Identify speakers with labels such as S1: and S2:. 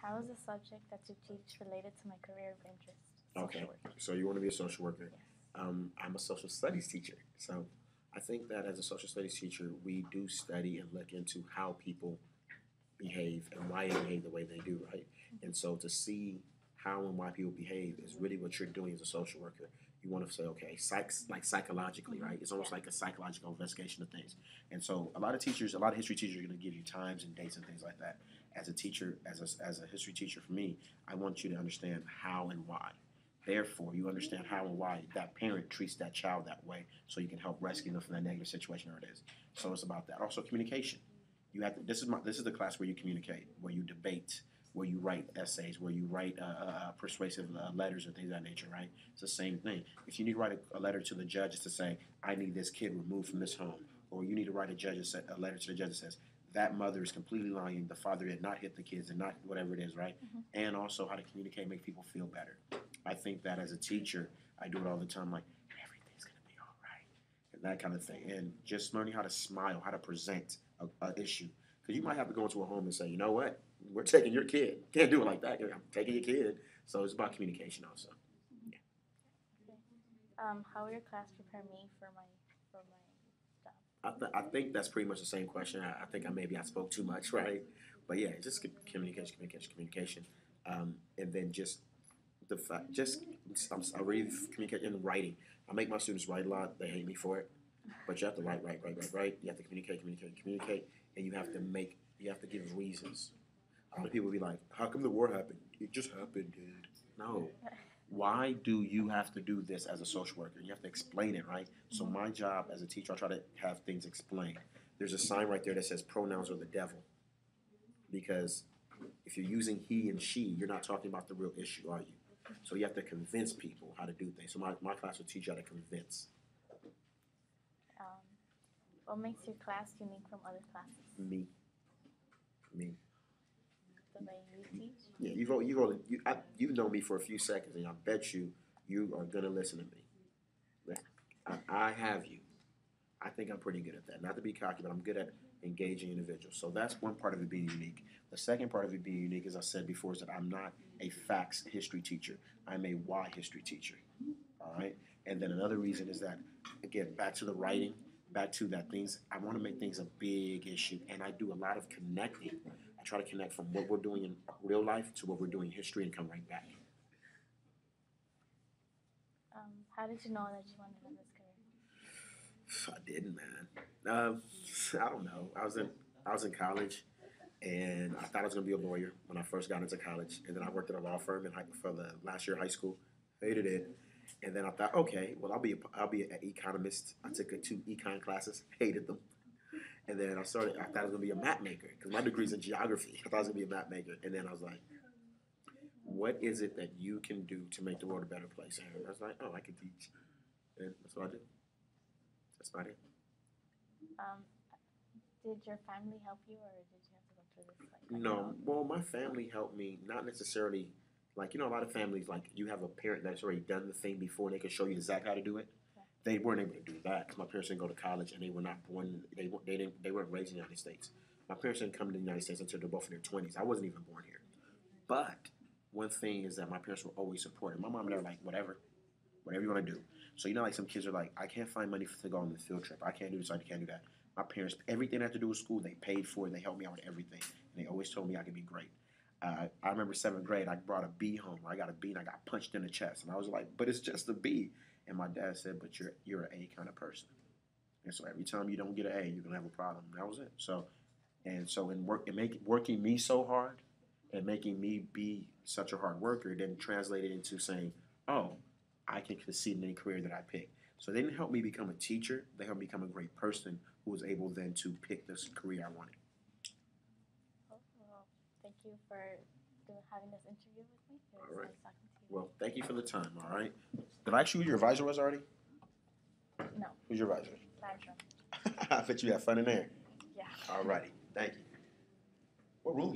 S1: How is the subject that you teach related to my career of interest?
S2: Okay,
S1: Social work.
S2: so you want to be a social worker.
S1: Yes.
S2: I'm a social studies teacher. So I think that as a social studies teacher, we do study and look into how people behave and why they behave the way they do, right? And so to see how and why people behave is really what you're doing as a social worker. You want to say, okay, like psychologically, right? It's almost like a psychological investigation of things. And so a lot of teachers, a lot of history teachers are going to give you times and dates and things like that. As a teacher, as a history teacher for me, I want you to understand how and why. Therefore, you understand how and why that parent treats that child that way, so you can help rescue them from that negative situation or it is. So it's about that. Also, communication. You have to. This is the class where you communicate, where you debate, where you write essays, where you write persuasive letters or things of that nature. Right? It's the same thing. If you need to write a letter to the judge to say, "I need this kid removed from this home," or you need to write a letter to the judge that says, "That mother is completely lying. The father did not hit the kids, and not whatever it is." Right? And also how to communicate, make people feel better. I think that as a teacher, I do it all the time. Like everything's gonna be all right, and that kind of thing, and just learning how to smile, how to present a issue. Because you might have to go into a home and say, you know what, we're taking your kid. Can't do it like that. I'm taking your kid. So it's about communication also. Yeah.
S1: Okay. How will your class prepare me for my job?
S2: I think that's pretty much the same question. I think I spoke too much, right? But yeah, just communication, communication, communication, and then just the fact, just I really communicate in writing. I make my students write a lot. They hate me for it, but you have to write, write, write, write, write. You have to communicate, communicate, communicate, and you have to give reasons. A lot of people be like, "How come the war happened? It just happened, dude." No. Why do you have to do this as a social worker? You have to explain it, right? So my job as a teacher, I try to have things explained. There's a sign right there that says pronouns are the devil, because if you're using he and she, you're not talking about the real issue, are you? So you have to convince people how to do things. So my class will teach you how to convince.
S1: Um, what makes your class unique from other classes?
S2: Me, me.
S1: The way you teach?
S2: Yeah, you've known me for a few seconds, and I bet you are gonna listen to me. I have you. I think I'm pretty good at that. Not to be cocky, but I'm good at engaging individuals. So that's one part of it being unique. The second part of it being unique, as I said before, is that I'm not a facts history teacher. I'm a why history teacher. All right. And then another reason is that, again, back to the writing, back to that things. I want to make things a big issue, and I do a lot of connecting. I try to connect from what we're doing in real life to what we're doing in history, and come right back.
S1: How did you know that you wanted to do this career?
S2: I didn't, man. I don't know. I was in college, and I thought I was gonna be a lawyer when I first got into college, and then I worked at a law firm for the last year of high school. Hated it, and then I thought, okay, well I'll be an economist. I took two econ classes, hated them, and then I thought I was gonna be a map maker because my degree's in geography. I thought I was gonna be a map maker, and then I was like, what is it that you can do to make the world a better place? And I was like, oh, I can teach, and that's what I did. That's about it.
S1: Um, did your family help you, or did you have to go through this like on your
S2: No,
S1: own?
S2: well, my family helped me, not necessarily. Like, a lot of families, like, you have a parent that's already done the thing before and they can show you exactly how to do it.
S1: Yeah.
S2: They weren't able to do that because my parents didn't go to college and they were not born. They weren't raised in the United States. My parents didn't come to the United States until they're both in their 20s. I wasn't even born here. But one thing is that my parents were always supportive. My mom and dad were like, whatever you want to do. So like some kids are like, I can't find money to go on the field trip. I can't do this. I can't do that. My parents, everything I had to do with school, they paid for it. They helped me out with everything, and they always told me I could be great. I remember seventh grade, I brought a B home. I got a B, and I got punched in the chest, and I was like, "But it's just a B." And my dad said, "But you're an A kind of person, and so every time you don't get an A, you're gonna have a problem." And that was it. So in work, working me so hard, and making me be such a hard worker, then translated into saying, "Oh, I can succeed in any career that I pick." So they didn't help me become a teacher. They helped me become a great person who was able then to pick this career I wanted.
S1: Oh, well, thank you for having this interview with me. It was
S2: All right.
S1: nice talking to you.
S2: Well, thank you for the time. All right. Did I ask you who your advisor was already?
S1: No,
S2: Who's your advisor?
S1: Landrum.
S2: I bet you had fun in there.
S1: Yeah.
S2: All righty. Thank you. What room do you?